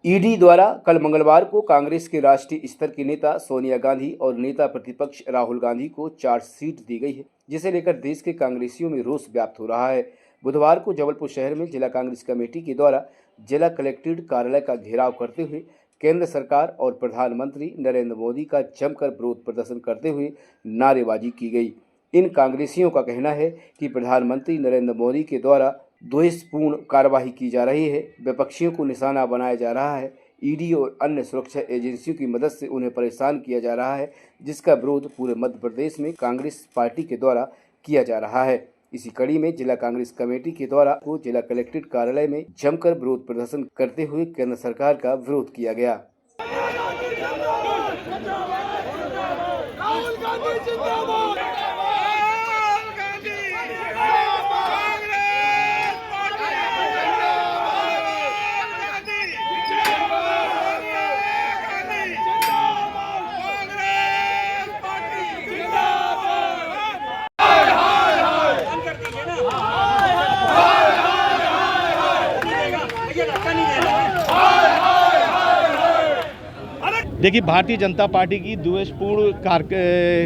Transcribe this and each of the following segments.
ED द्वारा कल मंगलवार को कांग्रेस के राष्ट्रीय स्तर की नेता सोनिया गांधी और नेता प्रतिपक्ष राहुल गांधी को चार्जशीट दी गई है, जिसे लेकर देश के कांग्रेसियों में रोष व्याप्त हो रहा है। बुधवार को जबलपुर शहर में जिला कांग्रेस कमेटी के द्वारा जिला कलेक्ट्रेट कार्यालय का घेराव करते हुए केंद्र सरकार और प्रधानमंत्री नरेंद्र मोदी का जमकर विरोध प्रदर्शन करते हुए नारेबाजी की गई। इन कांग्रेसियों का कहना है कि प्रधानमंत्री नरेंद्र मोदी के द्वारा द्वेषपूर्ण कार्रवाई की जा रही है, विपक्षियों को निशाना बनाया जा रहा है, ईडी और अन्य सुरक्षा एजेंसियों की मदद से उन्हें परेशान किया जा रहा है, जिसका विरोध पूरे मध्य प्रदेश में कांग्रेस पार्टी के द्वारा किया जा रहा है। इसी कड़ी में जिला कांग्रेस कमेटी के द्वारा को जिला कलेक्ट्रेट कार्यालय में जमकर विरोध प्रदर्शन करते हुए केंद्र सरकार का विरोध किया गया। देखिए, भारतीय जनता पार्टी की द्वेषपूर्ण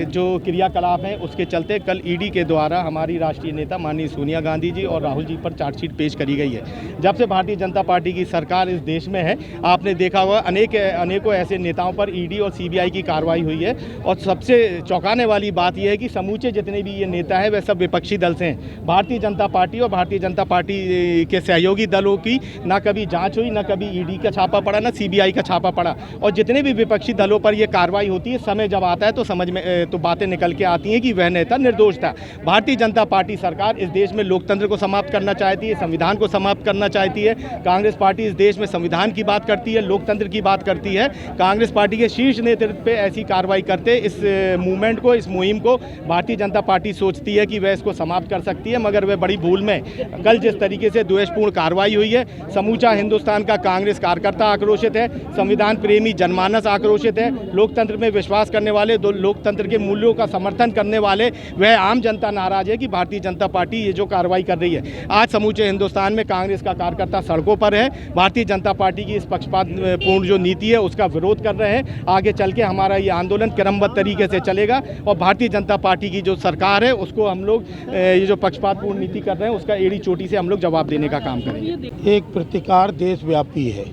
जो क्रियाकलाप हैं उसके चलते कल ईडी के द्वारा हमारी राष्ट्रीय नेता माननीय सोनिया गांधी जी और राहुल जी पर चार्जशीट पेश करी गई है। जब से भारतीय जनता पार्टी की सरकार इस देश में है, आपने देखा होगा अनेकों ऐसे नेताओं पर ईडी और सीबीआई की कार्रवाई हुई है। और सबसे चौंकाने वाली बात यह है कि समूचे जितने भी ये नेता हैं वे सब विपक्षी दल से हैं। भारतीय जनता पार्टी और भारतीय जनता पार्टी के सहयोगी दलों की ना कभी जाँच हुई, ना कभी ईडी का छापा पड़ा, ना सीबीआई का छापा पड़ा। और जितने भी विपक्षी दलों पर यह कार्रवाई होती है, समय जब आता है तो समझ में तो बातें निकल के आती हैं कि वह नेता निर्दोष था। भारतीय जनता पार्टी सरकार इस देश में लोकतंत्र को समाप्त करना चाहती है, संविधान को समाप्त करना चाहती है। कांग्रेस पार्टी इस देश में संविधान की बात करती है, लोकतंत्र की बात करती है। कांग्रेस पार्टी के शीर्ष नेतृत्व पे ऐसी कार्रवाई करते इस मूवमेंट को, इस मुहिम को भारतीय जनता पार्टी सोचती है कि वह इसको समाप्त कर सकती है, मगर वह बड़ी भूल में। कल जिस तरीके से द्वेषपूर्ण कार्रवाई हुई है, समूचा हिंदुस्तान का कांग्रेस कार्यकर्ता आक्रोशित है, संविधान प्रेमी जनमानस आक्रोशित है, लोकतंत्र में विश्वास करने वाले, लोकतंत्र के मूल्यों का समर्थन करने वाले वह आम जनता नाराज है कि भारतीय जनता पार्टी ये जो कार्रवाई कर रही है। आज समूचे हिंदुस्तान में कांग्रेस का कार्यकर्ता सड़कों पर है, भारतीय जनता पार्टी की इस पक्षपातपूर्ण जो नीति है उसका विरोध कर रहे हैं। आगे चल के हमारा ये आंदोलन क्रमबद्ध तरीके से चलेगा और भारतीय जनता पार्टी की जो सरकार है उसको हम लोग ये जो पक्षपातपूर्ण नीति कर रहे हैं उसका एड़ी चोटी से हम लोग जवाब देने का काम करेंगे। एक प्रतिकार देशव्यापी है।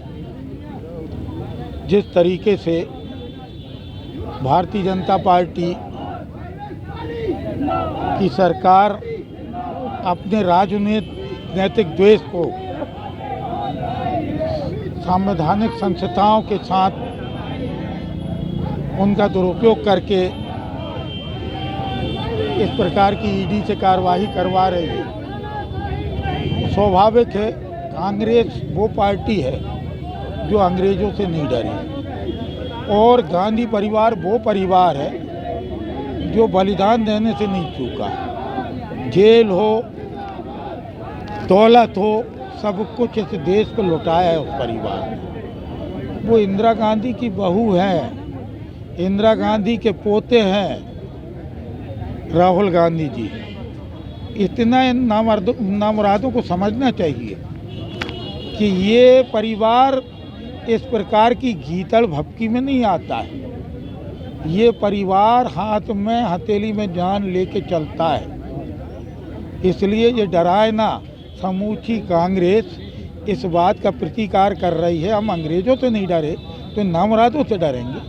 जिस तरीके से भारतीय जनता पार्टी की सरकार अपने राजनीतिक द्वेष को संवैधानिक संस्थाओं के साथ उनका दुरुपयोग करके इस प्रकार की ईडी से कार्रवाई करवा रही है, स्वाभाविक है। कांग्रेस वो पार्टी है जो अंग्रेजों से नहीं डरी और गांधी परिवार वो परिवार है जो बलिदान देने से नहीं चूका। जेल हो, दौलत हो, सब कुछ इस देश को लुटाया है उस परिवार ने। वो इंदिरा गांधी की बहू है, इंदिरा गांधी के पोते हैं राहुल गांधी जी। इतना नामुरादों को समझना चाहिए कि ये परिवार इस प्रकार की गीतड़ भपकी में नहीं आता है। ये परिवार हाथ में हथेली में जान लेके चलता है, इसलिए ये डराए ना। समूची कांग्रेस इस बात का प्रतिकार कर रही है, हम अंग्रेजों से नहीं डरे तो नामुरादों से डरेंगे।